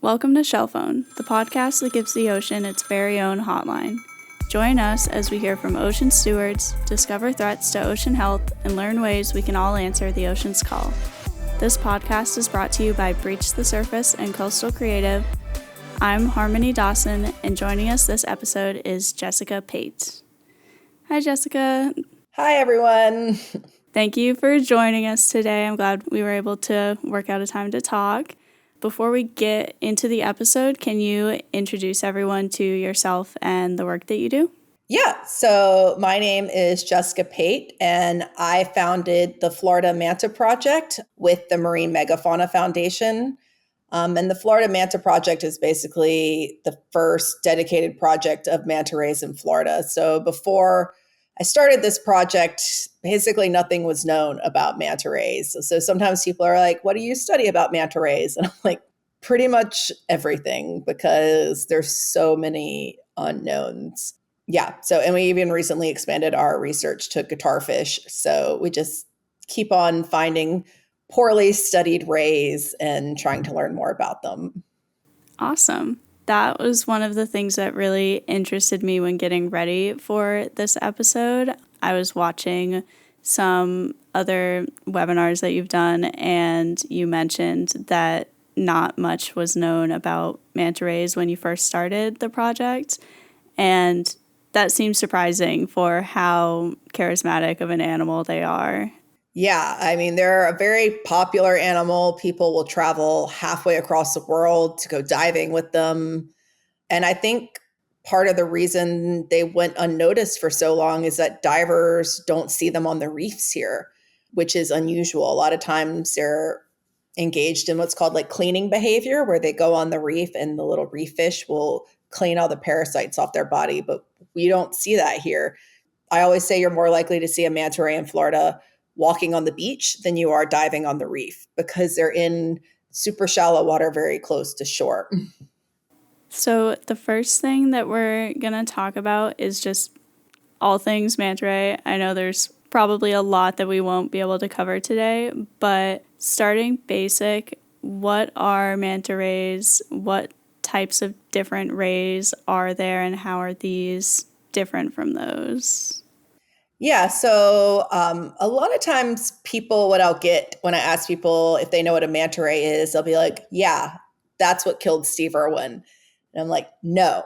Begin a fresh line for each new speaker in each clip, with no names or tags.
Welcome to Shellphone, the podcast that gives the ocean its very own hotline. Join us as we hear from ocean stewards, discover threats to ocean health, and learn ways we can all answer the ocean's call. This podcast is brought to you by Breach the Surface and Coastal Creative. I'm Harmony Dawson, and joining us this episode is Jessica Pate. Hi, Jessica.
Hi, everyone.
Thank you for joining us today. I'm glad we were able to work out a time to talk. Before we get into the episode, can you introduce everyone to yourself and the work that you do?
Yeah, so my name is Jessica Pate, and I founded the Florida Manta Project with the Marine Megafauna Foundation. And the Florida Manta Project is basically the first dedicated project of manta rays in Florida. So before I started this project, basically nothing was known about manta rays. So sometimes people are like, what do you study about manta rays? And I'm like, pretty much everything, because there's so many unknowns. Yeah. So, and we even recently expanded our research to guitarfish. So we just keep on finding poorly studied rays and trying to learn more about them.
Awesome. That was one of the things that really interested me when getting ready for this episode. I was watching some other webinars that you've done, and you mentioned that not much was known about manta rays when you first started the project. And that seems surprising for how charismatic of an animal they are.
Yeah, I mean, they're a very popular animal. People will travel halfway across the world to go diving with them. And I think part of the reason they went unnoticed for so long is that divers don't see them on the reefs here, which is unusual. A lot of times they're engaged in what's called like cleaning behavior, where they go on the reef and the little reef fish will clean all the parasites off their body. But we don't see that here. I always say you're more likely to see a manta ray in Florida walking on the beach than you are diving on the reef, because they're in super shallow water very close to shore.
So the first thing that we're going to talk about is just all things manta ray. I know there's probably a lot that we won't be able to cover today, but starting basic, what are manta rays? What types of different rays are there, and how are these different from those?
Yeah, so a lot of times people, what I'll get when I ask people if they know what a manta ray is, they'll be like, yeah, that's what killed Steve Irwin. And I'm like, no,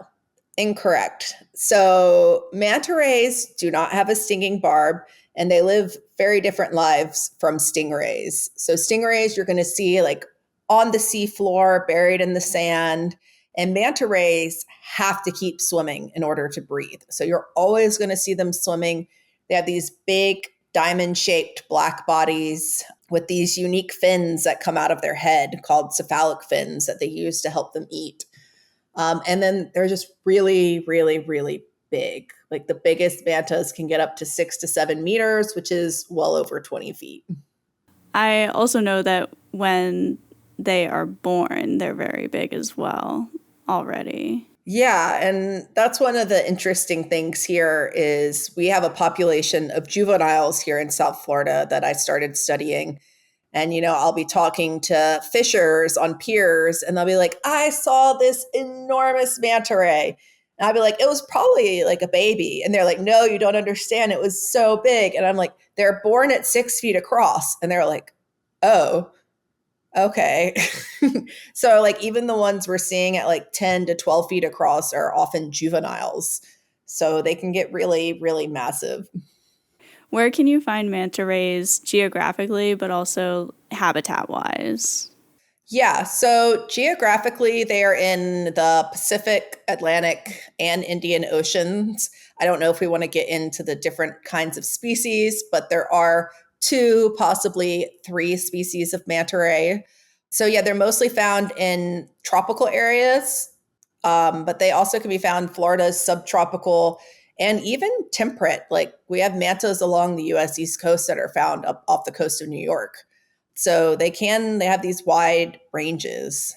incorrect. So manta rays do not have a stinging barb, and they live very different lives from stingrays. So stingrays you're going to see like on the seafloor, buried in the sand. And manta rays have to keep swimming in order to breathe. So you're always going to see them swimming. They have these big diamond-shaped black bodies with these unique fins that come out of their head called cephalic fins that they use to help them eat. And then they're just really, really, really big. Like the biggest mantas can get up to 6 to 7 meters, which is well over 20 feet.
I also know that when they are born, they're very big as well already.
Yeah, and that's one of the interesting things here is we have a population of juveniles here in South Florida that I started studying. And, I'll be talking to fishers on piers, and they'll be like, I saw this enormous manta ray. And I'll be like, it was probably like a baby. And they're like, no, you don't understand. It was so big. And I'm like, they're born at 6 feet across. And they're like, oh, okay. So like even the ones we're seeing at like 10 to 12 feet across are often juveniles. So they can get really, really massive.
Where can you find manta rays geographically, but also habitat-wise?
Yeah, so geographically, they are in the Pacific, Atlantic, and Indian Oceans. I don't know if we want to get into the different kinds of species, but there are 2, possibly 3 species of manta ray. So yeah, they're mostly found in tropical areas, but they also can be found in Florida's subtropical and even temperate. Like we have mantas along the U.S. East Coast that are found up off the coast of New York. So they have these wide ranges.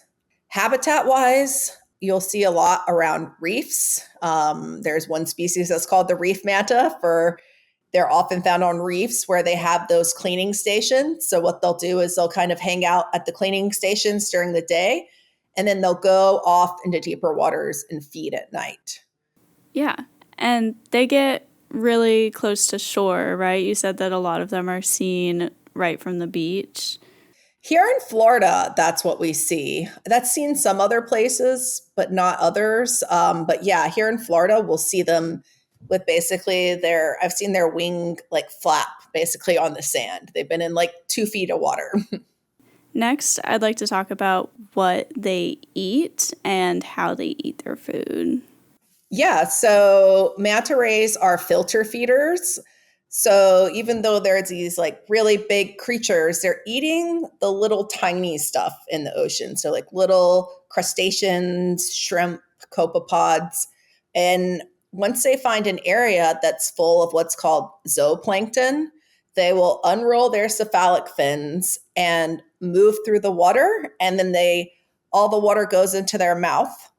Habitat-wise, you'll see a lot around reefs. There's one species that's called the reef manta. They're often found on reefs where they have those cleaning stations. So what they'll do is they'll kind of hang out at the cleaning stations during the day, and then they'll go off into deeper waters and feed at night.
Yeah. And they get really close to shore, right? You said that a lot of them are seen right from the beach.
Here in Florida, that's what we see. That's seen some other places, but not others. But yeah, here in Florida, we'll see them with basically I've seen their wing like flap basically on the sand. They've been in like 2 feet of water.
Next, I'd like to talk about what they eat and how they eat their food.
Yeah, so manta rays are filter feeders. So even though there's these like really big creatures, they're eating the little tiny stuff in the ocean. So like little crustaceans, shrimp, copepods. And once they find an area that's full of what's called zooplankton, they will unroll their cephalic fins and move through the water. And then all the water goes into their mouth.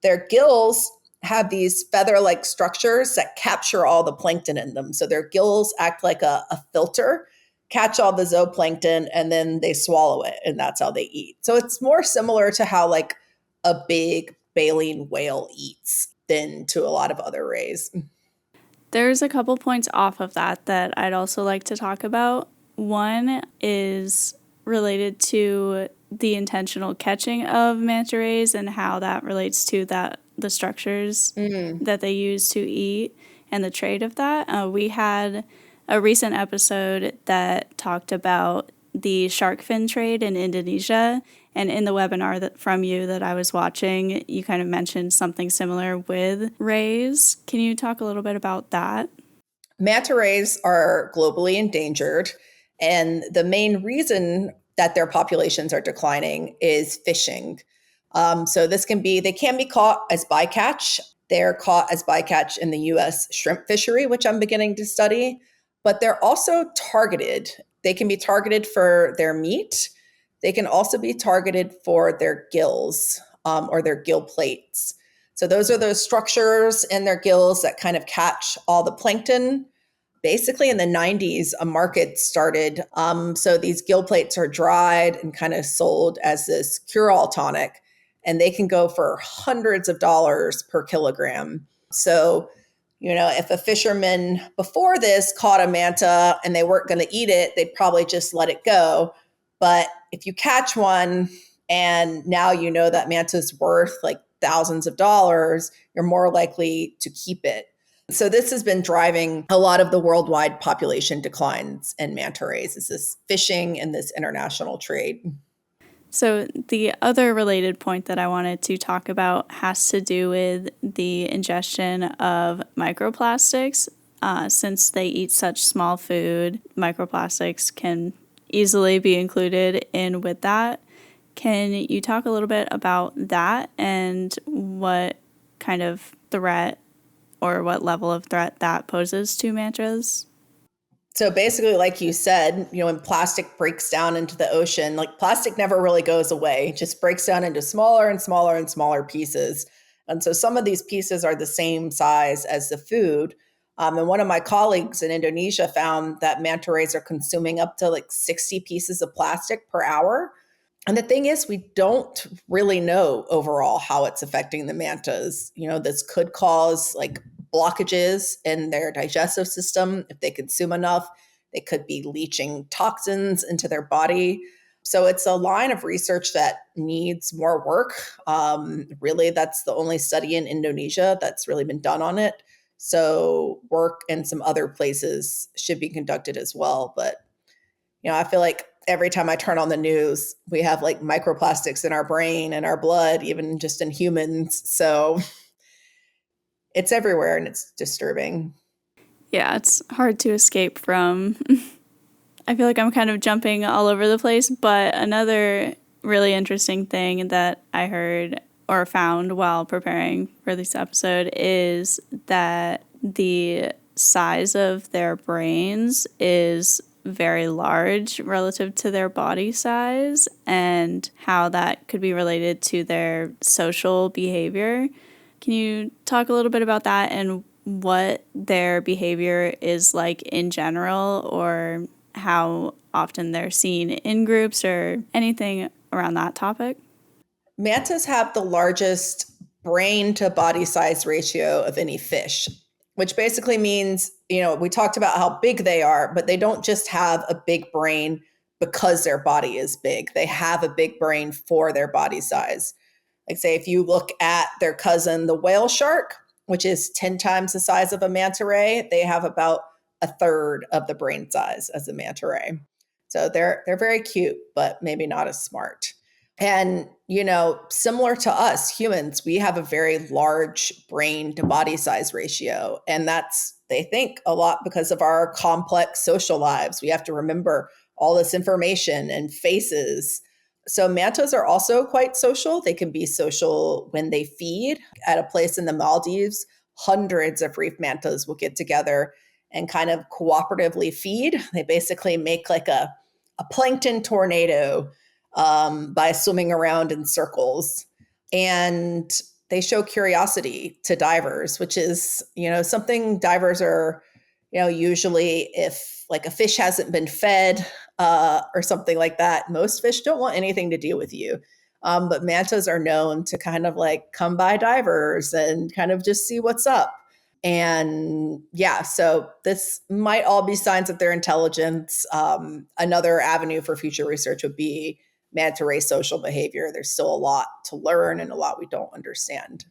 Their gills have these feather-like structures that capture all the plankton in them. So their gills act like a filter, catch all the zooplankton, and then they swallow it, and that's how they eat. So it's more similar to how like a big baleen whale eats than to a lot of other rays.
There's a couple points off of that I'd also like to talk about. One is related to the intentional catching of manta rays and how that relates to the structures that they use to eat and the trade of that. We had a recent episode that talked about the shark fin trade in Indonesia. And in the webinar from you that I was watching, you kind of mentioned something similar with rays. Can you talk a little bit about that?
Manta rays are globally endangered, and the main reason that their populations are declining is fishing. So they can be caught as bycatch. They're caught as bycatch in the U.S. shrimp fishery, which I'm beginning to study, but they're also targeted. They can be targeted for their meat. They can also be targeted for their gills or their gill plates. So those are those structures in their gills that kind of catch all the plankton. Basically, in the 90s, a market started. So these gill plates are dried and kind of sold as this cure-all tonic, and they can go for hundreds of dollars per kilogram. So, if a fisherman before this caught a manta and they weren't going to eat it, they'd probably just let it go. But if you catch one and now you know that manta's worth like thousands of dollars, you're more likely to keep it. So this has been driving a lot of the worldwide population declines in manta rays, is this fishing and this international trade.
So the other related point that I wanted to talk about has to do with the ingestion of microplastics. Since they eat such small food, microplastics can easily be included in with that. Can you talk a little bit about that and what kind of threat or what level of threat that poses to mantas?
So basically, like you said, when plastic breaks down into the ocean, like plastic never really goes away, it just breaks down into smaller and smaller and smaller pieces. And so some of these pieces are the same size as the food. And one of my colleagues in Indonesia found that manta rays are consuming up to like 60 pieces of plastic per hour. And the thing is, we don't really know overall how it's affecting the mantas. This could cause like blockages in their digestive system. If they consume enough, they could be leaching toxins into their body. So it's a line of research that needs more work. Really, that's the only study in Indonesia that's really been done on it. So work in some other places should be conducted as well. But I feel like every time I turn on the news, we have like microplastics in our brain and our blood, even just in humans. So it's everywhere and it's disturbing.
Yeah, it's hard to escape from. I feel like I'm kind of jumping all over the place, but another really interesting thing that I heard or found while preparing for this episode is that the size of their brains is very large relative to their body size and how that could be related to their social behavior. Can you talk a little bit about that and what their behavior is like in general, or how often they're seen in groups or anything around that topic?
mantas have the largest brain to body size ratio of any fish, which basically means, we talked about how big they are, but they don't just have a big brain because their body is big. They have a big brain for their body size. Like, say, if you look at their cousin, the whale shark, which is 10 times the size of a manta ray, they have about a third of the brain size as a manta ray. So they're very cute, but maybe not as smart. And, similar to us humans, we have a very large brain to body size ratio. And that's, they think, a lot because of our complex social lives. We have to remember all this information and faces. So mantas are also quite social. They can be social when they feed. At a place in the Maldives, hundreds of reef mantas will get together and kind of cooperatively feed. They basically make like a plankton tornado by swimming around in circles. And they show curiosity to divers, which is, something divers are, usually if like a fish hasn't been fed or something like that, most fish don't want anything to do with you. But mantas are known to kind of like come by divers and kind of just see what's up. And yeah, so this might all be signs of their intelligence. Another avenue for future research would be manta ray social behavior. There's still a lot to learn and a lot we don't understand.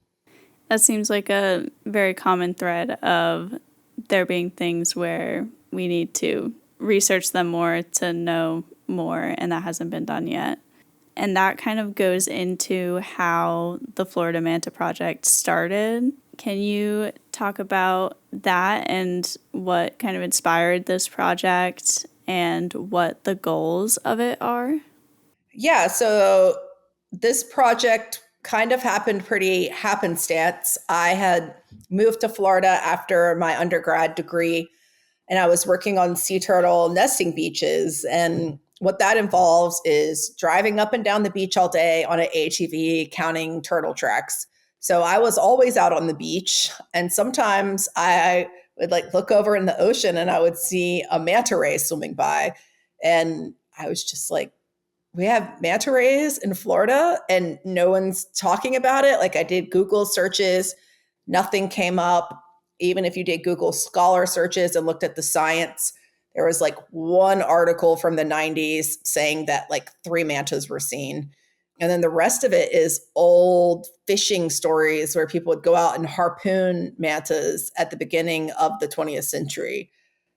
That seems like a very common thread of there being things where we need to research them more to know more, and that hasn't been done yet. And that kind of goes into how the Florida Manta Project started. Can you talk about that and what kind of inspired this project and what the goals of it are?
Yeah, so this project kind of happened pretty happenstance. I had moved to Florida after my undergrad degree, and I was working on sea turtle nesting beaches. And what that involves is driving up and down the beach all day on an ATV, counting turtle tracks. So I was always out on the beach, and sometimes I would like look over in the ocean and I would see a manta ray swimming by, and I was just like, we have manta rays in Florida and no one's talking about it. Like, I did Google searches, nothing came up. Even if you did Google Scholar searches and looked at the science, there was like one article from the 90s saying that like 3 mantas were seen. And then the rest of it is old fishing stories where people would go out and harpoon mantas at the beginning of the 20th century.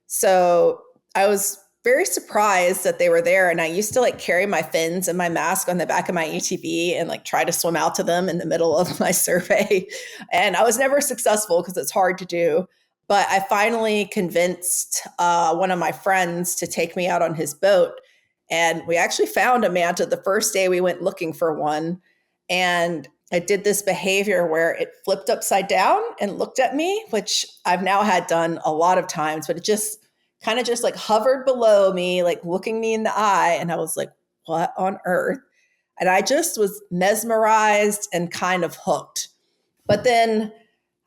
So I was very surprised that they were there. And I used to like carry my fins and my mask on the back of my ATV and like try to swim out to them in the middle of my survey. And I was never successful because it's hard to do. But I finally convinced one of my friends to take me out on his boat. And we actually found a manta the first day we went looking for one. And I did this behavior where it flipped upside down and looked at me, which I've now had done a lot of times, but it just kind of just like hovered below me, like looking me in the eye. And I was like, what on earth? And I just was mesmerized and kind of hooked. But then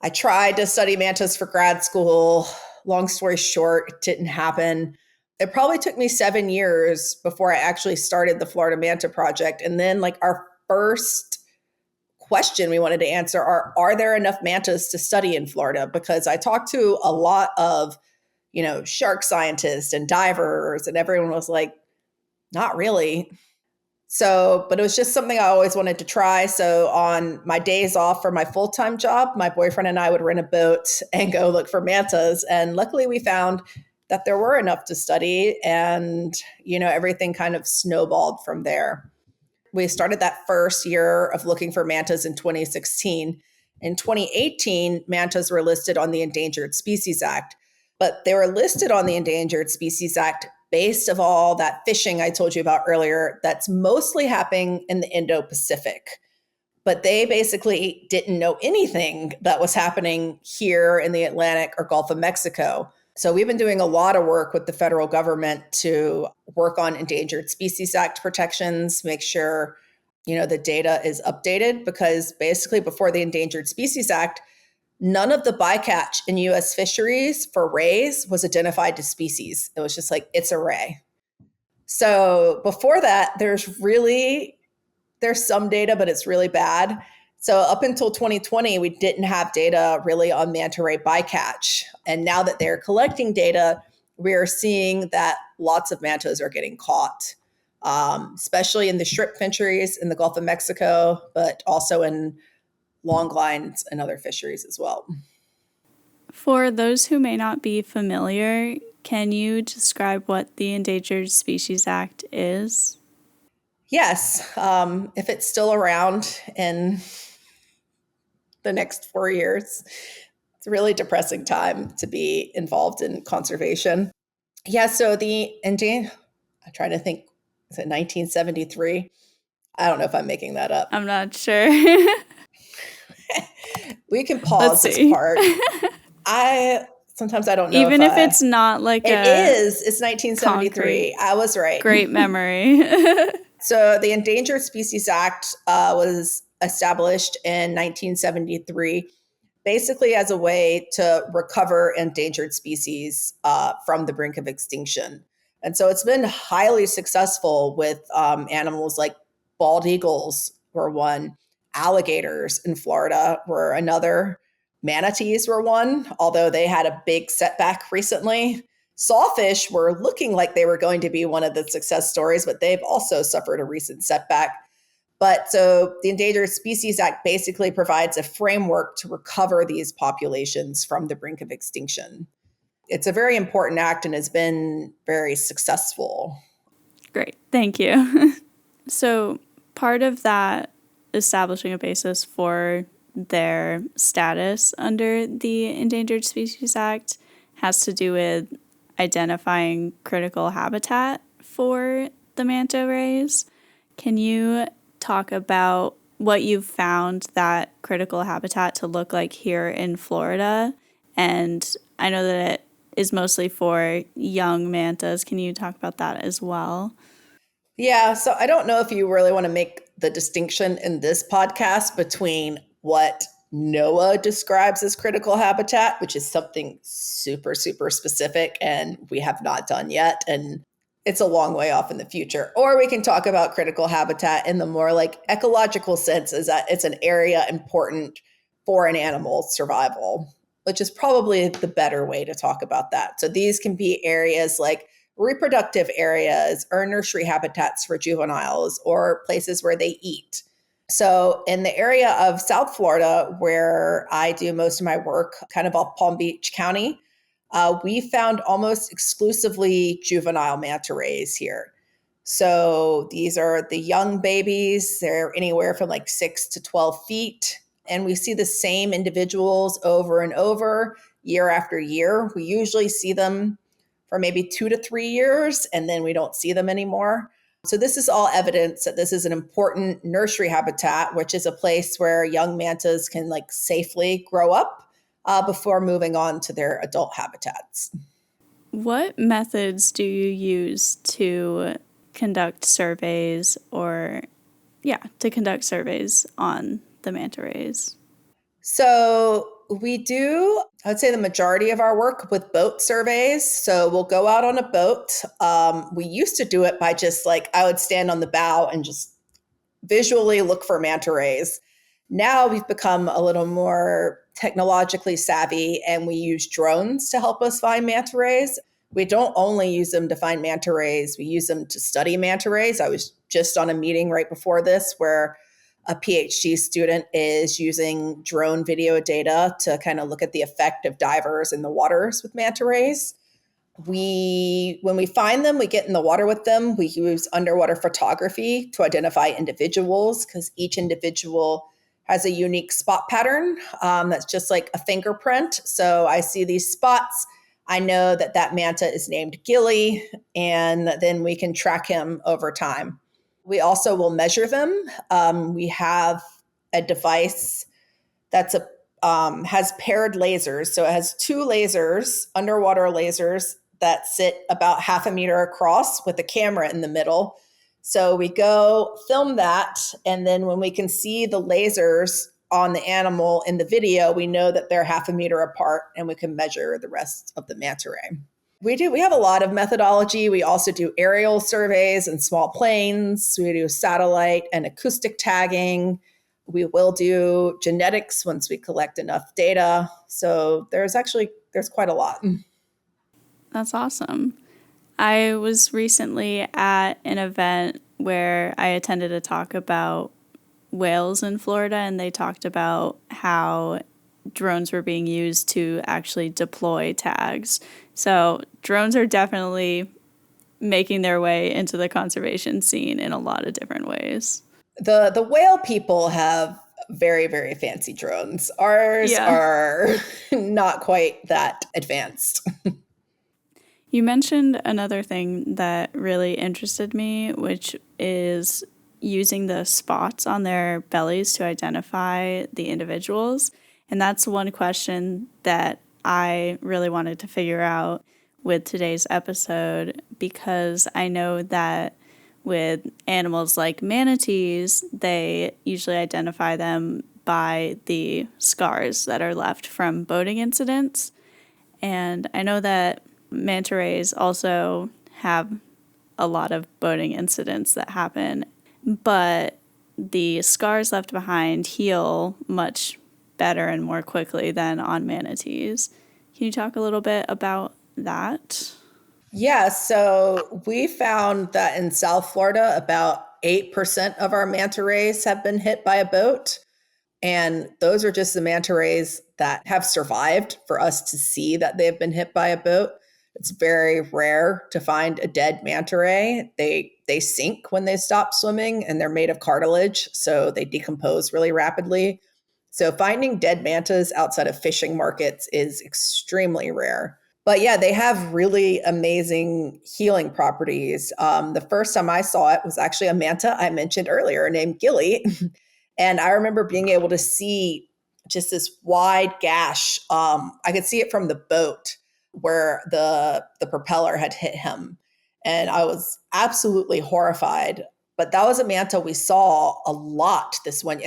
I tried to study mantas for grad school. Long story short, it didn't happen. It probably took me 7 years before I actually started the Florida Manta Project. And then, like, our first question we wanted to answer are there enough mantas to study in Florida? Because I talked to a lot of, shark scientists and divers, and everyone was like, not really. So, but it was just something I always wanted to try. So on my days off for my full-time job, my boyfriend and I would rent a boat and go look for mantas. And luckily we found that there were enough to study, and, everything kind of snowballed from there. We started that first year of looking for mantas in 2016. In 2018, mantas were listed on the Endangered Species Act, but they were listed on the Endangered Species Act based of all that fishing I told you about earlier that's mostly happening in the Indo-Pacific. But they basically didn't know anything that was happening here in the Atlantic or Gulf of Mexico. So we've been doing a lot of work with the federal government to work on Endangered Species Act protections, make sure, the data is updated, because basically before the Endangered Species Act, none of the bycatch in US fisheries for rays was identified as species. It was just like, it's a ray. So before that, there's really There's some data, but it's really bad. So up until 2020, we didn't have data really on manta ray bycatch. And now that they're collecting data, we're seeing that lots of mantas are getting caught, especially in the shrimp fisheries in the Gulf of Mexico, but also in longlines and other fisheries as well.
For those who may not be familiar, can you describe what the Endangered Species Act is?
Yes, if it's still around in the next 4 years, it's a really depressing time to be involved in conservation. Yeah, so I'm trying to think, is it 1973? I don't know if I'm making that up.
I'm not sure.
We can
Let's
pause this
see.
part. Sometimes I don't know
Even if it's not like
it
a
is. It's 1973.
concrete,
I was right.
great memory.
So the Endangered Species Act was established in 1973, basically as a way to recover endangered species from the brink of extinction. And so it's been highly successful with animals like bald eagles were one, alligators in Florida were another, manatees were one, although they had a big setback recently. Sawfish were looking like they were going to be one of the success stories, but they've also suffered a recent setback. But so the Endangered Species Act basically provides a framework to recover these populations from the brink of extinction. It's a very important act and has been very successful.
Great, thank you. So part of that establishing a basis for their status under the Endangered Species Act has to do with identifying critical habitat for the manta rays. Can you talk about what you've found that critical habitat to look like here in Florida? And I know that it is mostly for young mantas. Can you talk about that as well?
Yeah, so I don't know if you really want to make the distinction in this podcast between what NOAA describes as critical habitat, which is something super, super specific and we have not done yet. And it's a long way off in the future. Or we can talk about critical habitat in the more like ecological sense, is that it's an area important for an animal's survival, which is probably the better way to talk about that. So these can be areas like reproductive areas or nursery habitats for juveniles or places where they eat. So, in the area of South Florida, where I do most of my work, kind of off Palm Beach County, we found almost exclusively juvenile manta rays here. So, these are the young babies. They're anywhere from like 6 to 12 feet. And we see the same individuals over and over year after year. We usually see them for maybe 2 to 3 years, and then we don't see them anymore. So this is all evidence that this is an important nursery habitat, which is a place where young mantas can like safely grow up before moving on to their adult habitats.
What methods do you use to conduct surveys to conduct surveys on the manta rays?
So we do, I would say the majority of our work with boat surveys. So we'll go out on a boat. We used to do it by just like, I would stand on the bow and just visually look for manta rays. Now we've become a little more technologically savvy and we use drones to help us find manta rays. We don't only use them to find manta rays, we use them to study manta rays. I was just on a meeting right before this where a PhD student is using drone video data to kind of look at the effect of divers in the waters with manta rays. When we find them, we get in the water with them. We use underwater photography to identify individuals because each individual has a unique spot pattern that's just like a fingerprint. So I see these spots. I know that that manta is named Gilly, and then we can track him over time. We also will measure them. We have a device that's has paired lasers. So it has two lasers, underwater lasers, that sit about half a meter across with a camera in the middle. So we go film that, and then when we can see the lasers on the animal in the video, we know that they're half a meter apart, and we can measure the rest of the manta ray. We do. We have a lot of methodology. We also do aerial surveys and small planes. We do satellite and acoustic tagging. We will do genetics once we collect enough data. So there's quite a lot.
That's awesome. I was recently at an event where I attended a talk about whales in Florida, and they talked about how drones were being used to actually deploy tags. So drones are definitely making their way into the conservation scene in a lot of different ways.
The whale people have very, very fancy drones. Ours
Yeah.
are not quite that advanced.
You mentioned another thing that really interested me, which is using the spots on their bellies to identify the individuals. And that's one question that I really wanted to figure out with today's episode, because I know that with animals like manatees, they usually identify them by the scars that are left from boating incidents. And I know that manta rays also have a lot of boating incidents that happen, but the scars left behind heal much better and more quickly than on manatees. Can you talk a little bit about that?
Yeah, so we found that in South Florida, about 8% of our manta rays have been hit by a boat. And those are just the manta rays that have survived for us to see that they've been hit by a boat. It's very rare to find a dead manta ray. They sink when they stop swimming and they're made of cartilage, so they decompose really rapidly. So finding dead mantas outside of fishing markets is extremely rare. But yeah, they have really amazing healing properties. The first time I saw it was actually a manta I mentioned earlier named Gilly. And I remember being able to see just this wide gash. I could see it from the boat where the propeller had hit him. And I was absolutely horrified. But that was a manta we saw a lot this one.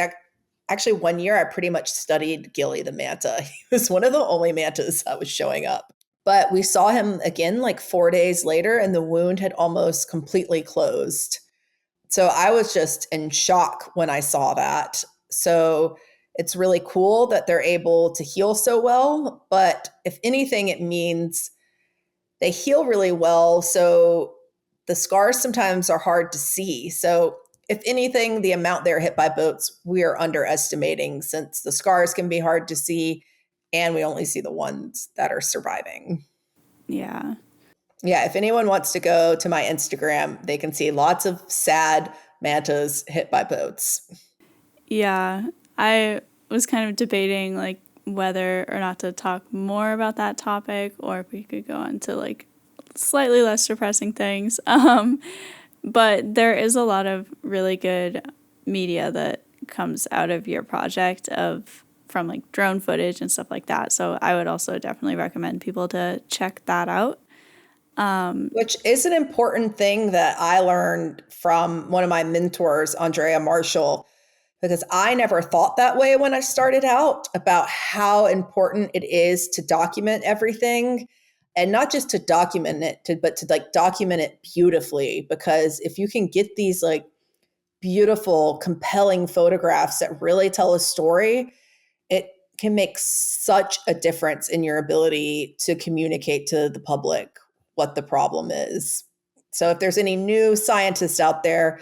Actually, one year I pretty much studied Gilly the manta. He was one of the only mantas that was showing up. But we saw him again like 4 days later, and the wound had almost completely closed. So I was just in shock when I saw that. So it's really cool that they're able to heal so well. But if anything, it means they heal really well. So the scars sometimes are hard to see. So if anything, the amount they're hit by boats, we are underestimating, since the scars can be hard to see and we only see the ones that are surviving.
Yeah.
Yeah, if anyone wants to go to my Instagram, they can see lots of sad mantas hit by boats.
Yeah. I was kind of debating like whether or not to talk more about that topic, or if we could go on to like slightly less depressing things. But there is a lot of really good media that comes out of your project of from like drone footage and stuff like that. So I would also definitely recommend people to check that out.
Which is an important thing that I learned from one of my mentors, Andrea Marshall, because I never thought that way when I started out about how important it is to document everything, and not just to document it, but to like document it beautifully. Because if you can get these like beautiful, compelling photographs that really tell a story, it can make such a difference in your ability to communicate to the public what the problem is. So if there's any new scientists out there,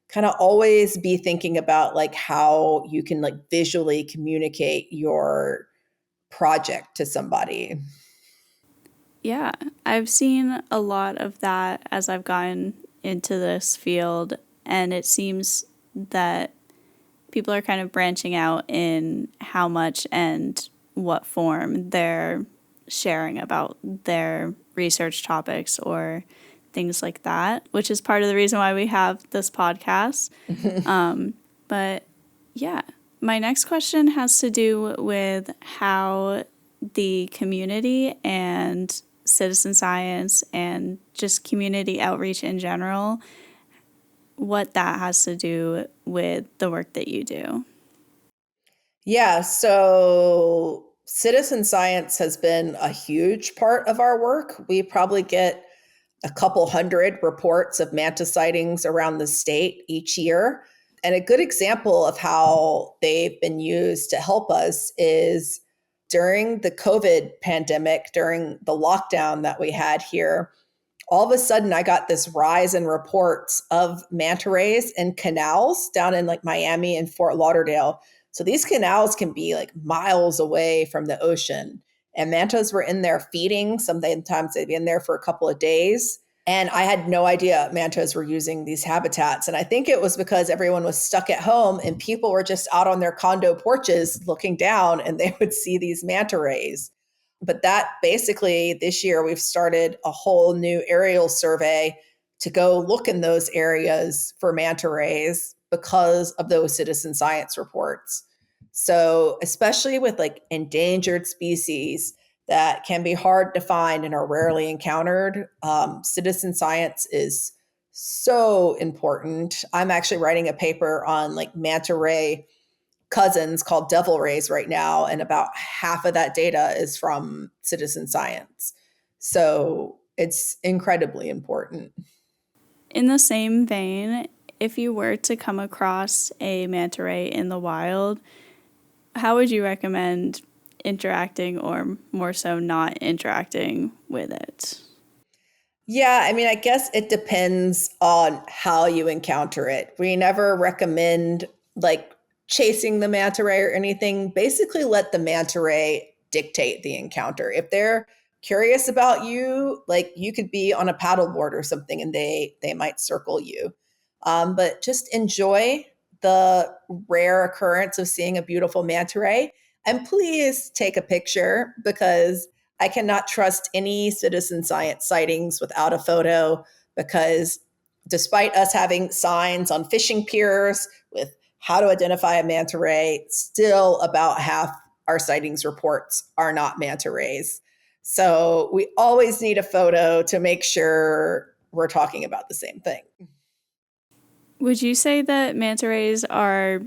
kind of always be thinking about like how you can like visually communicate your project to somebody.
Yeah, I've seen a lot of that as I've gotten into this field, and it seems that people are kind of branching out in how much and what form they're sharing about their research topics or things like that, which is part of the reason why we have this podcast. But yeah, my next question has to do with how the community and citizen science and just community outreach in general, what that has to do with the work that you do.
Yeah, so citizen science has been a huge part of our work. We probably get a couple hundred reports of manta sightings around the state each year. And a good example of how they've been used to help us is during the COVID pandemic, during the lockdown that we had here. All of a sudden, I got this rise in reports of manta rays in canals down in like Miami and Fort Lauderdale. So these canals can be like miles away from the ocean. And mantas were in there feeding. Sometimes they'd be in there for a couple of days. And I had no idea mantas were using these habitats. And I think it was because everyone was stuck at home and people were just out on their condo porches looking down and they would see these manta rays. But that basically this year we've started a whole new aerial survey to go look in those areas for manta rays because of those citizen science reports. So, especially with like endangered species that can be hard to find and are rarely encountered, citizen science is so important. I'm actually writing a paper on like manta ray cousins called devil rays right now, and about half of that data is from citizen science. So it's incredibly important.
In the same vein, if you were to come across a manta ray in the wild, how would you recommend interacting or more so not interacting with it?
Yeah, I mean, I guess it depends on how you encounter it. We never recommend like chasing the manta ray or anything. Basically, let the manta ray dictate the encounter. If they're curious about you, like you could be on a paddleboard or something, and they might circle you. But just enjoy the rare occurrence of seeing a beautiful manta ray, and please take a picture because I cannot trust any citizen science sightings without a photo because despite us having signs on fishing piers with how to identify a manta ray, still about half our sightings reports are not manta rays. So we always need a photo to make sure we're talking about the same thing.
Would you say that manta rays are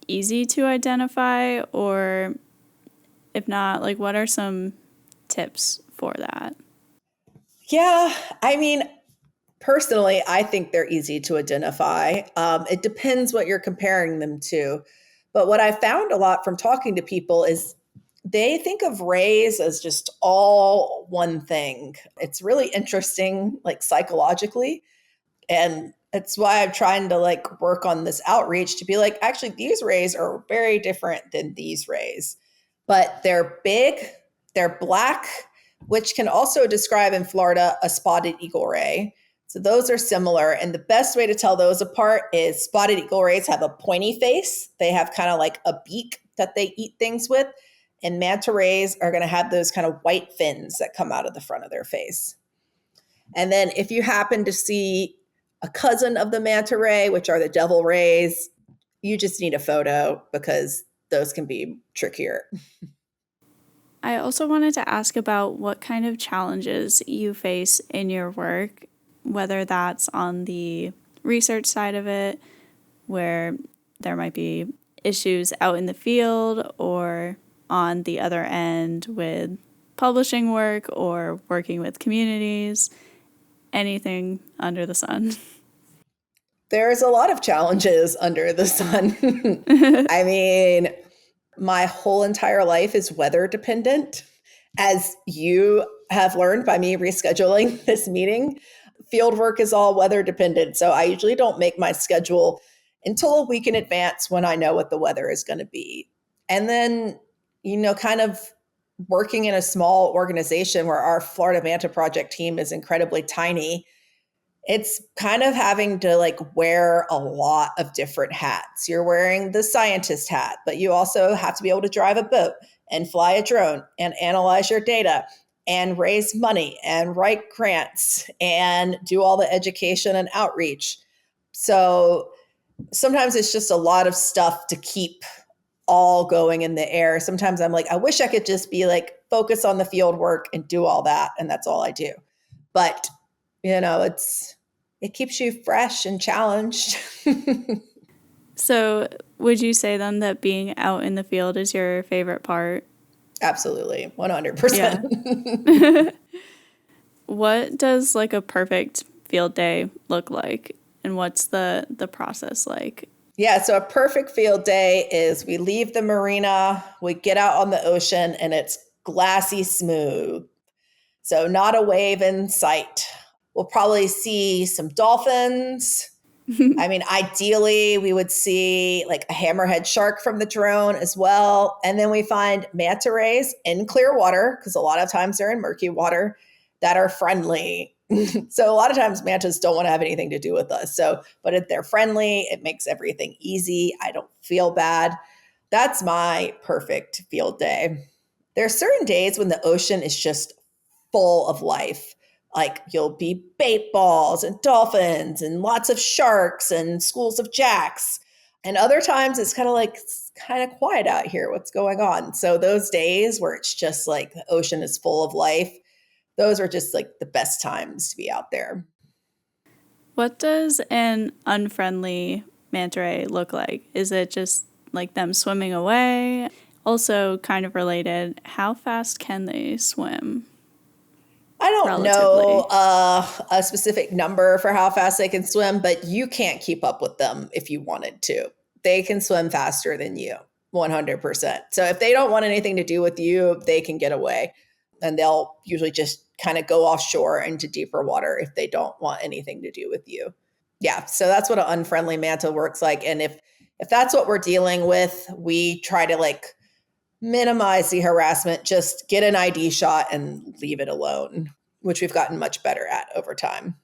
easy to identify, or if not, like what are some tips for that?
Yeah, I mean, personally, I think they're easy to identify. It depends what you're comparing them to. But what I found a lot from talking to people is they think of rays as just all one thing. It's really interesting, like psychologically. And it's why I'm trying to like work on this outreach to be like, actually, these rays are very different than these rays, but they're big, they're black, which can also describe in Florida a spotted eagle ray. So those are similar. And the best way to tell those apart is spotted eagle rays have a pointy face. They have kind of like a beak that they eat things with. And manta rays are going to have those kind of white fins that come out of the front of their face. And then if you happen to see a cousin of the manta ray, which are the devil rays, you just need a photo because those can be trickier.
I also wanted to ask about what kind of challenges you face in your work, whether that's on the research side of it, where there might be issues out in the field, or on the other end with publishing work or working with communities, anything under the sun.
There's a lot of challenges under the sun. I mean, my whole entire life is weather dependent. As you have learned by me rescheduling this meeting, field work is all weather dependent. So I usually don't make my schedule until a week in advance when I know what the weather is going to be. And then, kind of working in a small organization where our Florida Manta Project team is incredibly tiny, it's kind of having to like wear a lot of different hats. You're wearing the scientist hat, but you also have to be able to drive a boat and fly a drone and analyze your data and raise money and write grants and do all the education and outreach. So sometimes it's just a lot of stuff to keep all going in the air. Sometimes I'm like, I wish I could just be like, focus on the field work and do all that. And that's all I do. But, it keeps you fresh and challenged.
So, would you say then that being out in the field is your favorite part?
Absolutely.
Yeah.
100%.
What does like a perfect field day look like? And what's the process like?
Yeah, so a perfect field day is we leave the marina, we get out on the ocean, and it's glassy smooth. So, not a wave in sight. We'll probably see some dolphins. I mean, ideally, we would see like a hammerhead shark from the drone as well. And then we find manta rays in clear water, because a lot of times they're in murky water, that are friendly. So, a lot of times mantas don't want to have anything to do with us. So, but if they're friendly, it makes everything easy. I don't feel bad. That's my perfect field day. There are certain days when the ocean is just full of life. Like you'll be bait balls and dolphins and lots of sharks and schools of jacks. And other times it's kind of like, it's kind of quiet out here. What's going on? So those days where it's just like the ocean is full of life, those are just like the best times to be out there.
What does an unfriendly manta ray look like? Is it just like them swimming away? Also, kind of related, how fast can they swim
I don't know
relatively?
a specific number for how fast they can swim, but you can't keep up with them if you wanted to. They can swim faster than you, 100%. So if they don't want anything to do with you, they can get away. And they'll usually just kind of go offshore into deeper water if they don't want anything to do with you. Yeah, so that's what an unfriendly manta works like. And if that's what we're dealing with, we try to like minimize the harassment, just get an ID shot and leave it alone, which we've gotten much better at over time.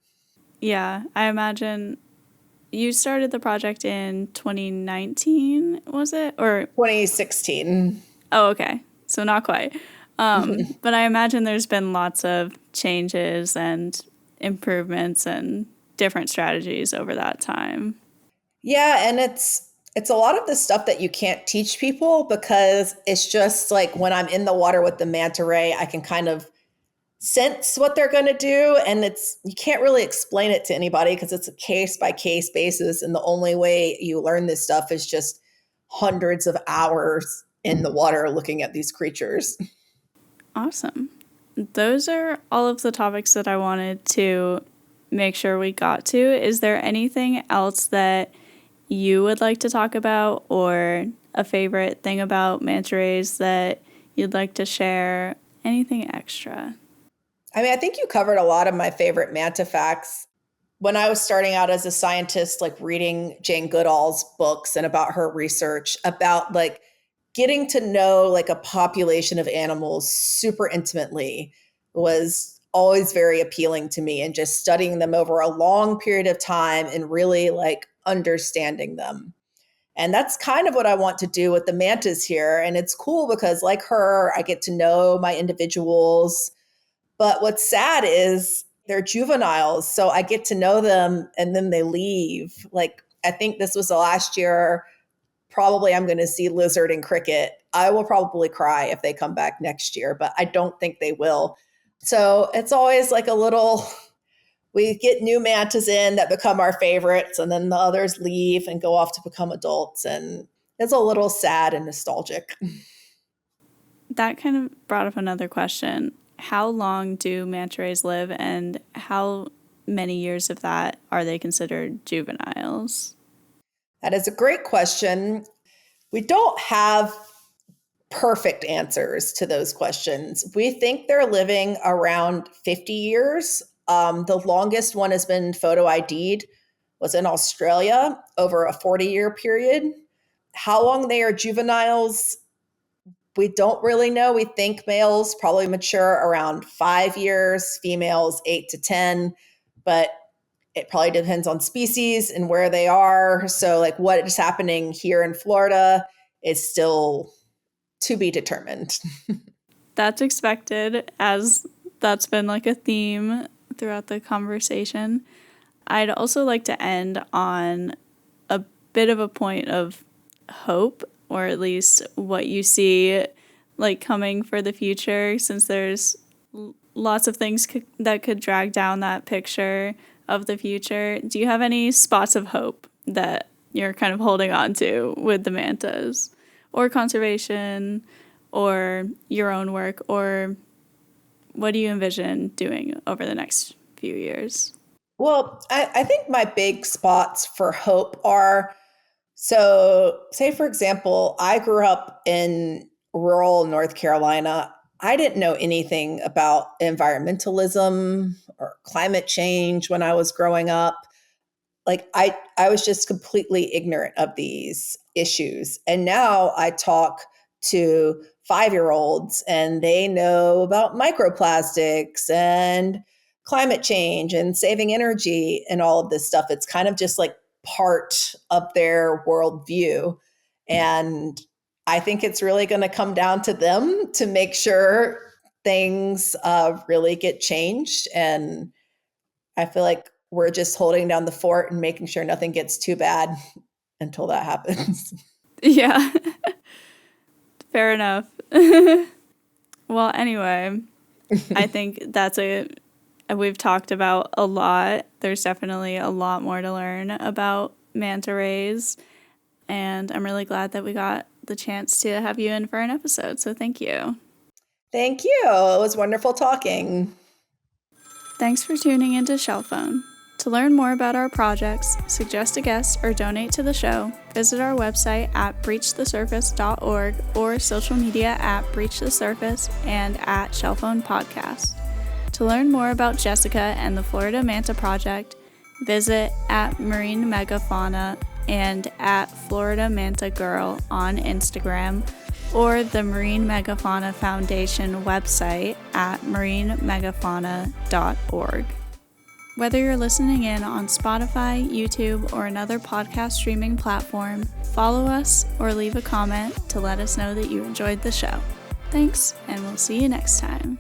Yeah, I imagine you started the project in 2019, was it? Or,
2016.
oh, okay. So not quite. But I imagine there's been lots of changes and improvements and different strategies over that time.
Yeah, and it's a lot of the stuff that you can't teach people because it's just like when I'm in the water with the manta ray, I can kind of sense what they're going to do, and it's you can't really explain it to anybody because it's a case by case basis, and the only way you learn this stuff is just hundreds of hours in the water looking at these creatures.
Awesome. Those are all of the topics that I wanted to make sure we got to. Is there anything else that you would like to talk about or a favorite thing about manta rays that you'd like to share? Anything extra?
I mean, I think you covered a lot of my favorite manta facts. When I was starting out as a scientist, like reading Jane Goodall's books and about her research about like getting to know like a population of animals super intimately was always very appealing to me, and just studying them over a long period of time and really like understanding them. And that's kind of what I want to do with the mantas here. And it's cool because, like her, I get to know my individuals. But what's sad is they're juveniles. So I get to know them and then they leave. Like, I think this was the last year. Probably I'm going to see lizard and cricket. I will probably cry if they come back next year, but I don't think they will. So it's always like a little, we get new mantas in that become our favorites, and then the others leave and go off to become adults. And it's a little sad and nostalgic.
That kind of brought up another question. How long do manta rays live, and how many years of that are they considered juveniles?
That is a great question. We don't have perfect answers to those questions. We think they're living around 50 years. The longest one has been photo ID'd, was in Australia over a 40-year period. How long they are juveniles, we don't really know. We think males probably mature around 5 years, females 8 to 10, but it probably depends on species and where they are. So, like, what is happening here in Florida is still to be determined.
That's expected, as that's been like a theme throughout the conversation. I'd also like to end on a bit of a point of hope, or at least what you see like coming for the future, since there's lots of things that could drag down that picture of the future. Do you have any spots of hope that you're kind of holding on to with the mantas, or conservation, or your own work, or what do you envision doing over the next few years?
Well, I think my big spots for hope are, so say, for example, I grew up in rural North Carolina. I didn't know anything about environmentalism or climate change when I was growing up. Like I was just completely ignorant of these issues. And now I talk to 5-year-olds and they know about microplastics and climate change and saving energy and all of this stuff. It's kind of just like part of their worldview. And I think it's really going to come down to them to make sure things really get changed. And I feel like we're just holding down the fort and making sure nothing gets too bad until that happens.
Yeah, fair enough. Well, anyway, I think we've talked about a lot. There's definitely a lot more to learn about manta rays, and I'm really glad that we got the chance to have you in for an episode, so thank you.
Thank you. It was wonderful talking.
Thanks for tuning into Shellphone. To learn more about our projects, suggest a guest, or donate to the show, visit our website at breachthesurface.org or social media at breachthesurface and at Shellphone Podcast. To learn more about Jessica and the Florida Manta Project, visit at Marine Megafauna and at Florida Manta Girl on Instagram, or the Marine Megafauna Foundation website at marinemegafauna.org. Whether you're listening in on Spotify, YouTube, or another podcast streaming platform, follow us or leave a comment to let us know that you enjoyed the show. Thanks, and we'll see you next time.